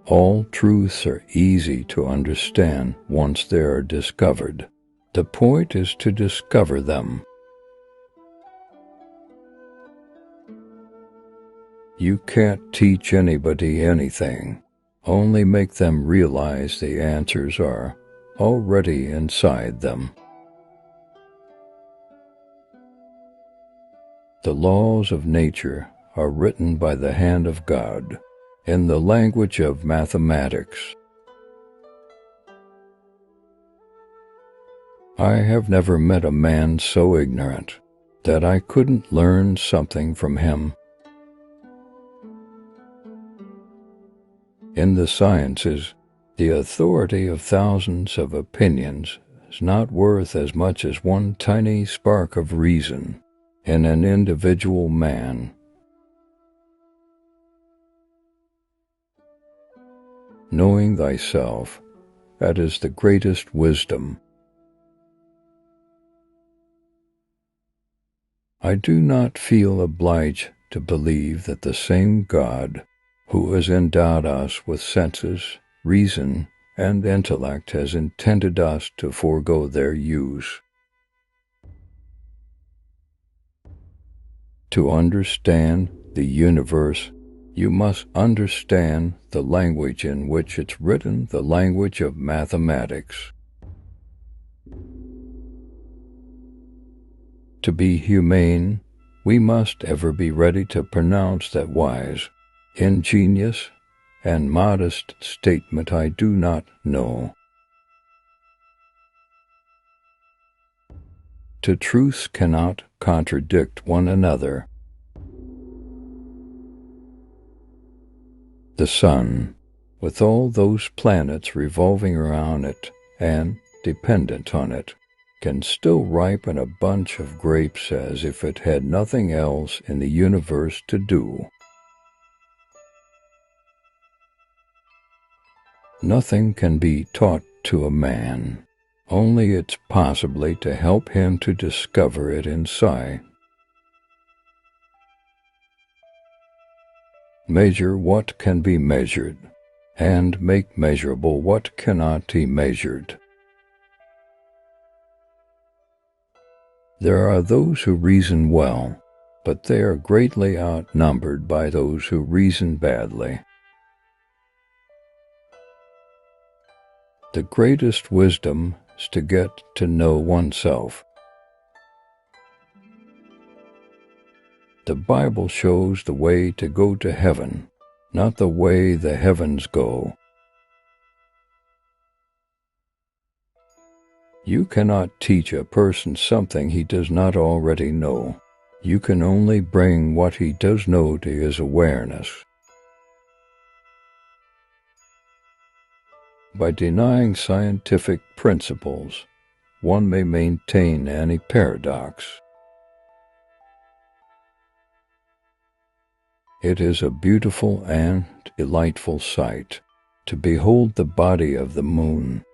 All truths are easy to understand once they are discovered. The point is to discover them. You can't teach anybody anything. Only make them realize the answers are already inside them. The laws of nature are written by the hand of God in the language of mathematics. I have never met a man so ignorant that I couldn't learn something from him. In the sciences, the authority of thousands of opinions is not worth as much as one tiny spark of reason in an individual man. Knowing thyself, that is the greatest wisdom. I do not feel obliged to believe that the same God who has endowed us with senses, reason, and intellect has intended us to forego their use. To understand the universe, you must understand the language in which it's written, the language of mathematics. To be humane, we must ever be ready to pronounce that wise, ingenious, and modest statement, "I do not know." Two truths cannot contradict one another. The sun, with all those planets revolving around it and dependent on it, can still ripen a bunch of grapes as if it had nothing else in the universe to do. Nothing can be taught to a man, only it's possibly to help him to discover it inside. Measure what can be measured, and make measurable what cannot be measured. There are those who reason well, but they are greatly outnumbered by those who reason badly. The greatest wisdom is to get to know oneself. The Bible shows the way to go to heaven, not the way the heavens go. You cannot teach a person something he does not already know. You can only bring what he does know to his awareness. By denying scientific principles, one may maintain any paradox. It is a beautiful and delightful sight to behold the body of the moon.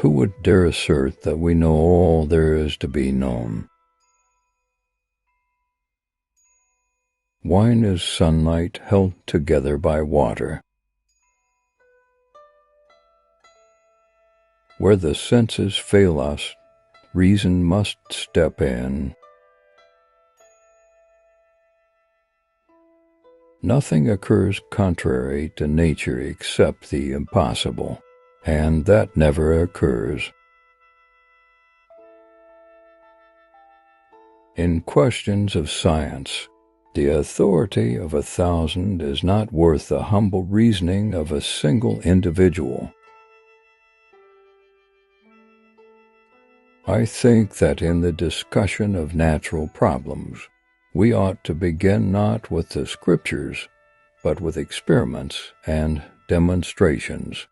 Who would dare assert that we know all there is to be known? Wine is sunlight held together by water. Where the senses fail us, reason must step in. Nothing occurs contrary to nature except the impossible, and that never occurs. In questions of science, the authority of 1,000 is not worth the humble reasoning of a single individual. I think that in the discussion of natural problems, we ought to begin not with the scriptures, but with experiments and demonstrations.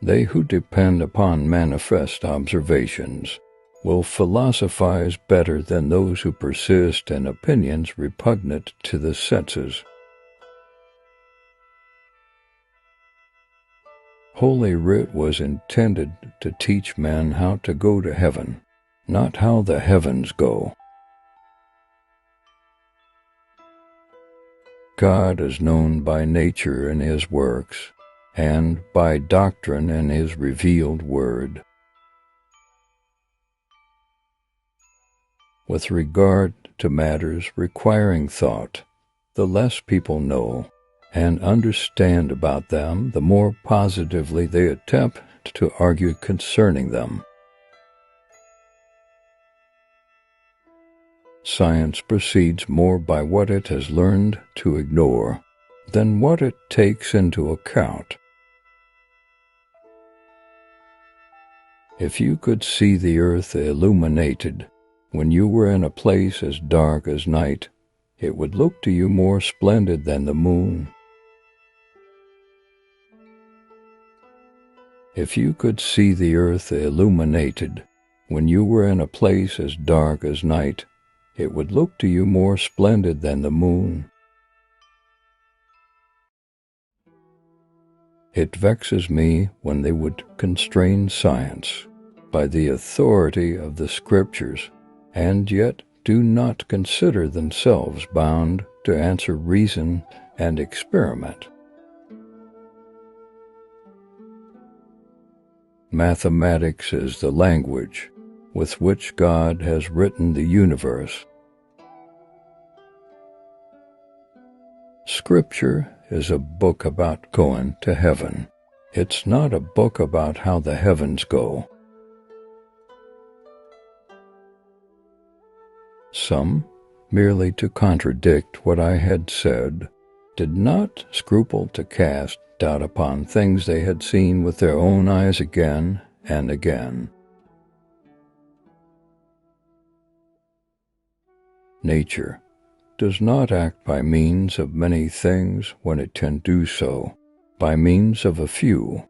They who depend upon manifest observations will philosophize better than those who persist in opinions repugnant to the senses. Holy Writ was intended to teach men how to go to heaven, not how the heavens go. God is known by nature in his works, and by doctrine in his revealed word. With regard to matters requiring thought, the less people know and understand about them, the more positively they attempt to argue concerning them. Science proceeds more by what it has learned to ignore than what it takes into account. If you could see the earth illuminated when you were in a place as dark as night, it would look to you more splendid than the moon. If you could see the earth illuminated when you were in a place as dark as night, it would look to you more splendid than the moon. It vexes me when they would constrain science by the authority of the Scriptures, and yet do not consider themselves bound to answer reason and experiment. Mathematics is the language with which God has written the universe. Scripture is a book about going to heaven. It's not a book about how the heavens go. Some, merely to contradict what I had said, did not scruple to cast doubt upon things they had seen with their own eyes again and again. Nature does not act by means of many things when it can do so by means of a few.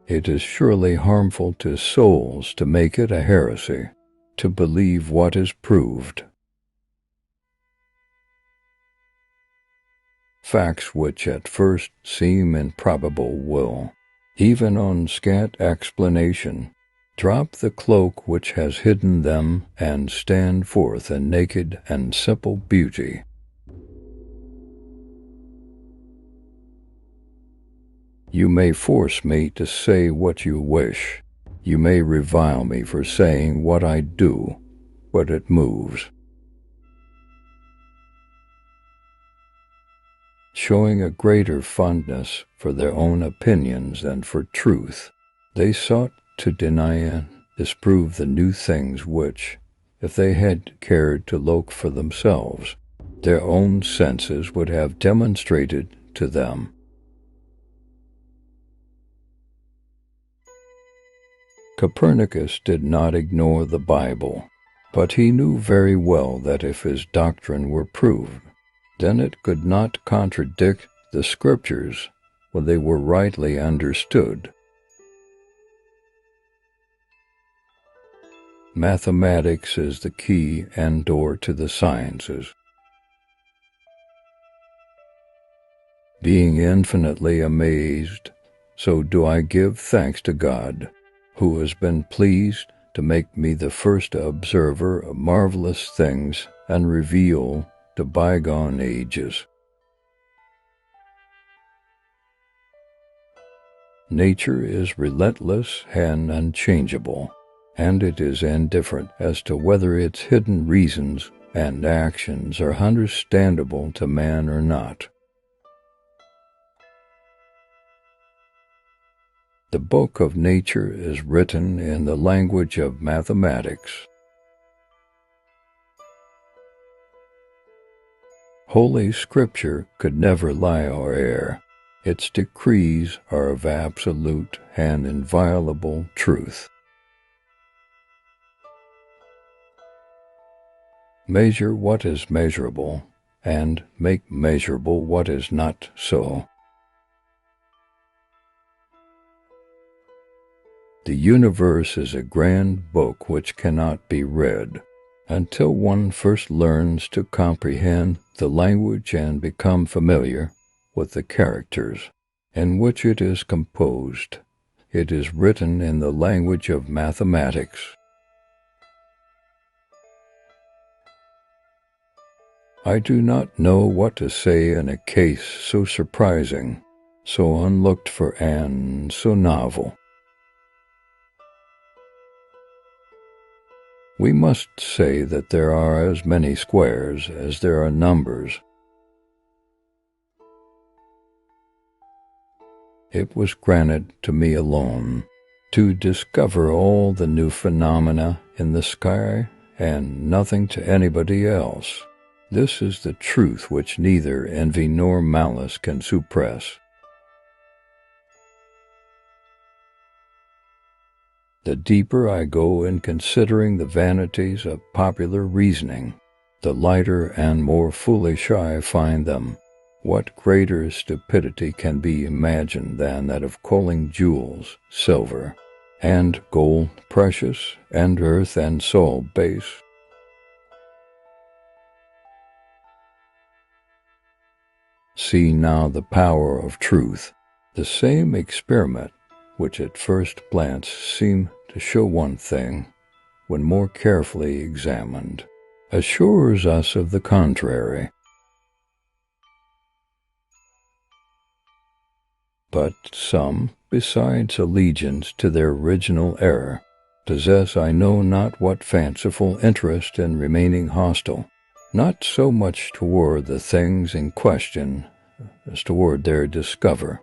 It is surely harmful to souls to make it a heresy to believe what is proved. Facts which at first seem improbable will, even on scant explanation, drop the cloak which has hidden them and stand forth in naked and simple beauty. You may force me to say what you wish. You may revile me for saying what I do, but it moves. Showing a greater fondness for their own opinions than for truth, they sought to deny and disprove the new things which, if they had cared to look for themselves, their own senses would have demonstrated to them. Copernicus did not ignore the Bible, but he knew very well that if his doctrine were proved, then it could not contradict the Scriptures when they were rightly understood. Mathematics is the key and door to the sciences. Being infinitely amazed, so do I give thanks to God, who has been pleased to make me the first observer of marvelous things and reveal to bygone ages. Nature is relentless and unchangeable, and it is indifferent as to whether its hidden reasons and actions are understandable to man or not. The book of nature is written in the language of mathematics. Holy Scripture could never lie or err. Its decrees are of absolute and inviolable truth. Measure what is measurable, and make measurable what is not so. The universe is a grand book which cannot be read until one first learns to comprehend the language and become familiar with the characters in which it is composed. It is written in the language of mathematics. I do not know what to say in a case so surprising, so unlooked for and so novel. We must say that there are as many squares as there are numbers. It was granted to me alone to discover all the new phenomena in the sky, and nothing to anybody else. This is the truth which neither envy nor malice can suppress. The deeper I go in considering the vanities of popular reasoning, the lighter and more foolish I find them. What greater stupidity can be imagined than that of calling jewels silver, and gold precious, and earth and soul base? See now the power of truth. The same experiment, which at first glance seemed to show one thing, when more carefully examined, assures us of the contrary. But some, besides allegiance to their original error, possess I know not what fanciful interest in remaining hostile, not so much toward the things in question as toward their discoverer.